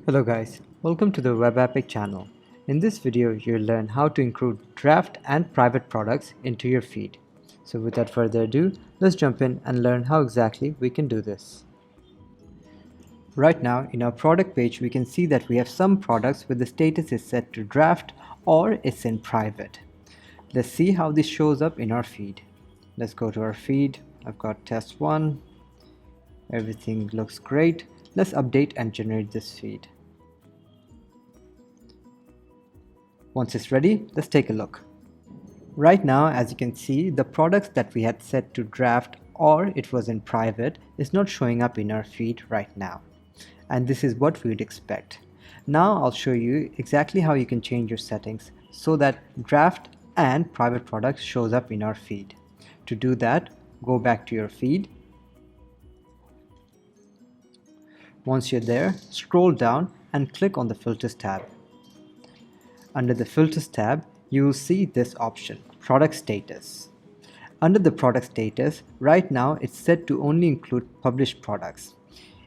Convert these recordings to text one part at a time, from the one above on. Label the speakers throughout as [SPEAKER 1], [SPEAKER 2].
[SPEAKER 1] Hello guys, welcome to the WebApic channel. In this video, you'll learn how to include draft and private products into your feed. So without further ado, let's jump in and learn how exactly we can do this. Right now, in our product page, we can see that we have some products where the status is set to draft or it's in private. Let's see how this shows up in our feed. Let's go to our feed. I've got test 1. Everything looks great. Let's update and generate this feed. Once it's ready, let's take a look. Right now, as you can see, the products that we had set to draft or it was in private is not showing up in our feed right now. And this is what we would expect. Now I'll show you exactly how you can change your settings so that draft and private products shows up in our feed. To do that, go back to your feed. Once you're there, scroll down and click on the Filters tab. Under the Filters tab, you will see this option, Product Status. Under the Product Status, right now it's set to only include published products.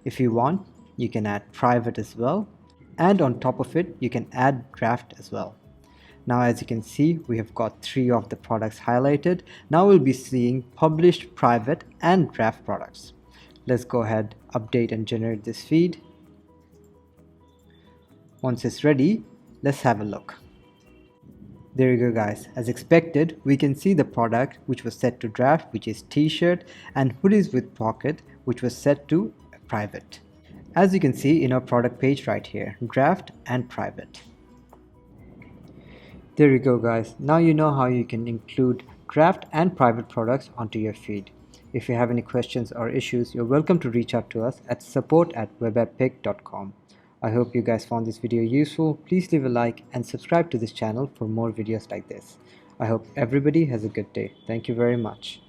[SPEAKER 1] If you want, you can add private as well, and on top of it, you can add draft as well. Now as you can see, we have got 3 of the products highlighted. Now we'll be seeing published, private, and draft products. Let's go ahead, update and generate this feed. Once it's ready, let's have a look. There you go guys, as expected, we can see the product which was set to draft, which is t-shirt, and hoodies with pocket, which was set to private. As you can see in our product page right here, draft and private. There you go guys, now you know how you can include draft and private products onto your feed. If you have any questions or issues, you're welcome to reach out to us at support@webapic.com. I hope you guys found this video useful. Please leave a like and subscribe to this channel for more videos like this. I hope everybody has a good day. Thank you very much.